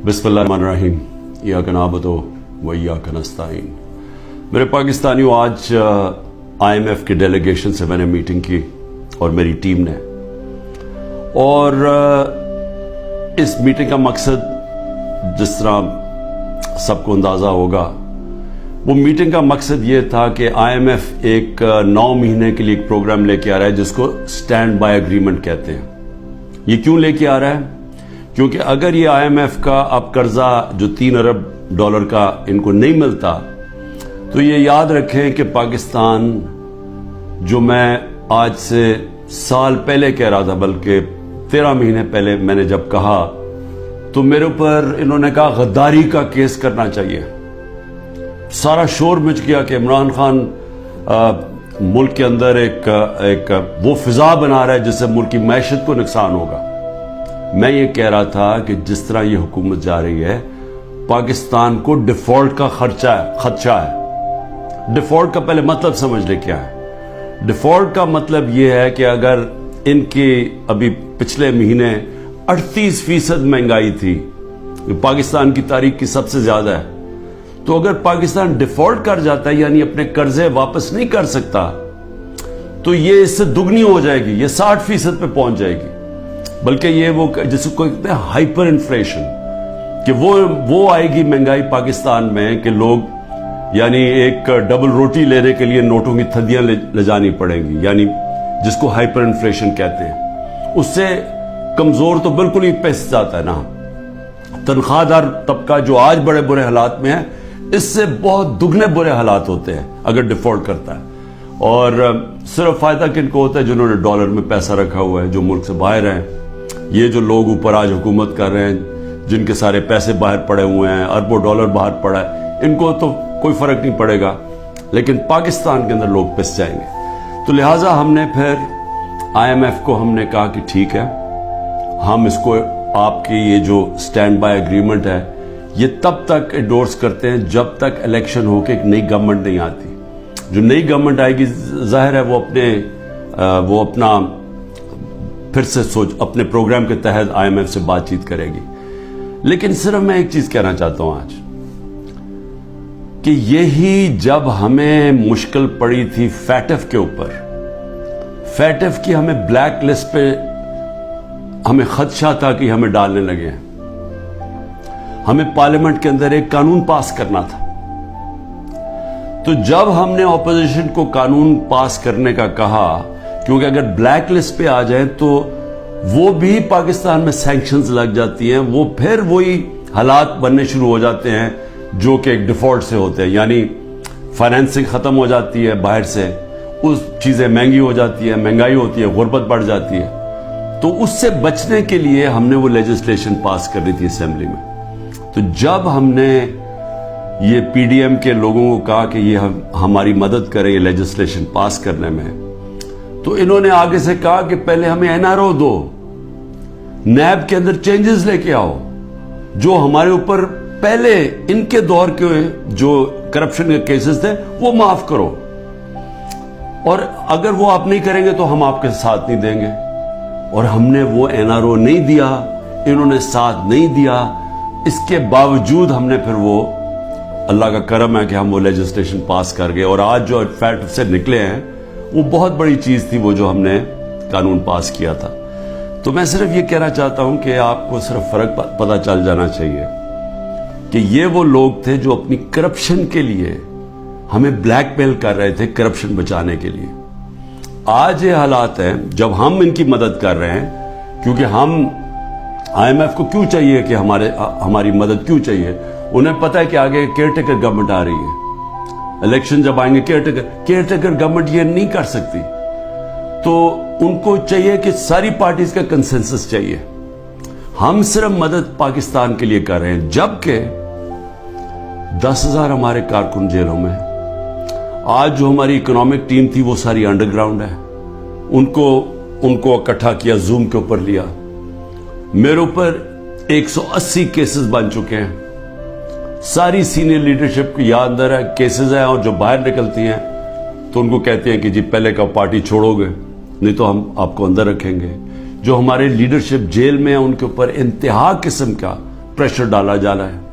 बिस्मिल्लाहिर्रहमानिर्रहीम इय्याका नअबुदु व इय्याका नस्तईन। मेरे पाकिस्तानियों, आज IMF के डेलीगेशन से मैंने मीटिंग की और मेरी टीम ने, और इस मीटिंग का मकसद जिस तरह सबको अंदाज़ा होगा, वो मीटिंग का मकसद ये था कि IMF एक 9 महीने के लिए एक प्रोग्राम लेके आ रहा है जिसको स्टैंड बाय एग्रीमेंट कहते हैं। ये क्यों लेके आ रहा है? क्योंकि अगर ये IMF का अब कर्जा जो $3 अरब का इनको नहीं मिलता, तो ये याद रखें कि पाकिस्तान, जो मैं आज से साल पहले कह रहा था, बल्कि 13 महीने पहले मैंने जब कहा, तो मेरे ऊपर इन्होंने कहा गद्दारी का केस करना चाहिए। सारा शोर मच गया कि इमरान खान मुल्क के अंदर एक वो फिजा बना रहा है जिससे मुल्क की मैशत को नुकसान होगा। मैं ये कह रहा था कि जिस तरह ये हुकूमत जा रही है, पाकिस्तान को डिफॉल्ट का खदशा है। डिफॉल्ट का पहले मतलब समझ ले क्या है। डिफॉल्ट का मतलब ये है कि अगर इनकी अभी पिछले महीने 38% महंगाई थी, पाकिस्तान की तारीख की सबसे ज्यादा है, तो अगर पाकिस्तान डिफॉल्ट कर जाता है, यानी अपने कर्जे वापस नहीं कर सकता, तो ये इससे दुगनी हो जाएगी, ये 60% पे पहुंच जाएगी। बल्कि ये वो जिसको कहते हैं हाइपर इन्फ्लेशन, कि वो आएगी महंगाई पाकिस्तान में कि लोग, यानी एक डबल रोटी लेने के लिए नोटों की थदियां ले जानी पड़ेंगी, यानी जिसको हाइपर इन्फ्लेशन कहते हैं। उससे कमजोर तो बिल्कुल ही पिस जाता है ना। तनख्वाहदार तबका जो आज बड़े बुरे हालात में है, इससे बहुत दुगने बुरे हालात होते हैं अगर डिफॉल्ट करता है। और सिर्फ फायदा किनको होता है? जिन्होंने डॉलर में पैसा रखा हुआ है, जो मुल्क से बाहर हैं। ये जो लोग ऊपर आज हुकूमत कर रहे हैं, जिनके सारे पैसे बाहर पड़े हुए हैं, अरबों डॉलर बाहर पड़ा है, इनको तो कोई फर्क नहीं पड़ेगा, लेकिन पाकिस्तान के अंदर लोग पिस जाएंगे। तो लिहाजा हमने फिर IMF को हमने कहा कि ठीक है, हम इसको आपकी ये जो स्टैंड बाय एग्रीमेंट है, ये तब तक एंडोर्स करते हैं जब तक इलेक्शन होकर एक नई गवर्नमेंट नहीं आती। जो नई गवर्नमेंट आएगी, जाहिर है वो अपना फिर से अपने प्रोग्राम के तहत IMF से बातचीत करेगी। लेकिन सिर्फ मैं एक चीज कहना चाहता हूं आज, कि यही जब हमें मुश्किल पड़ी थी फैटफ के ऊपर, फैटफ की हमें ब्लैक लिस्ट पे हमें खदशा था कि हमें डालने लगे हैं। हमें पार्लियामेंट के अंदर एक कानून पास करना था। तो जब हमने ऑपोजिशन को कानून पास करने का कहा, क्योंकि अगर ब्लैक लिस्ट पे आ जाए तो वो भी पाकिस्तान में सैंक्शंस लग जाती हैं, वो फिर वही हालात बनने शुरू हो जाते हैं जो कि एक डिफॉल्ट से होते हैं, यानी फाइनेंसिंग खत्म हो जाती है बाहर से, उस चीजें महंगी हो जाती है, महंगाई होती है, गुर्बत बढ़ जाती है। तो उससे बचने के लिए हमने वो लेजिस्लेशन पास कर दी थी असेंबली में। तो जब हमने ये PDM के लोगों को कहा कि ये हमारी मदद करें ये लेजिस्लेशन पास करने में, तो इन्होंने आगे से कहा कि पहले हमें NRO दो, नैब के अंदर चेंजेस लेके आओ, जो हमारे ऊपर पहले इनके दौर के जो करप्शन के केसेस थे वो माफ करो, और अगर वो आप नहीं करेंगे तो हम आपके साथ नहीं देंगे। और हमने वो NRO नहीं दिया, इन्होंने साथ नहीं दिया। इसके बावजूद हमने फिर वो, अल्लाह का करम है कि हम वो लेजिस्लेशन पास कर गए, और आज जो फैट से निकले हैं वो बहुत बड़ी चीज थी, वो जो हमने कानून पास किया था। तो मैं सिर्फ ये कहना चाहता हूं कि आपको सिर्फ फर्क पता चल जाना चाहिए कि ये वो लोग थे जो अपनी करप्शन के लिए हमें ब्लैकमेल कर रहे थे, करप्शन बचाने के लिए। आज ये हालात हैं जब हम इनकी मदद कर रहे हैं, क्योंकि हम IMF को क्यों चाहिए कि हमारी मदद क्यों चाहिए? उन्हें पता है कि आगे केयरटेकर गवर्नमेंट आ रही है, इलेक्शन जब आएंगे केयरटेकर गवर्नमेंट ये नहीं कर सकती, तो उनको चाहिए कि सारी पार्टीज का कंसेंसस चाहिए। हम सिर्फ मदद पाकिस्तान के लिए कर रहे हैं, जबकि 10,000 हमारे कारकुन जेलों में। आज जो हमारी इकोनॉमिक टीम थी वो सारी अंडरग्राउंड है, उनको इकट्ठा किया, जूम के ऊपर लिया। मेरे ऊपर 180 केसेस बन चुके हैं। सारी सीनियर लीडरशिप की याद अंदर है केसेस हैं, और जो बाहर निकलती हैं तो उनको कहते हैं कि जी पहले का पार्टी छोड़ोगे, नहीं तो हम आपको अंदर रखेंगे। जो हमारे लीडरशिप जेल में है उनके ऊपर इंतहा किस्म का प्रेशर डाला जा रहा है।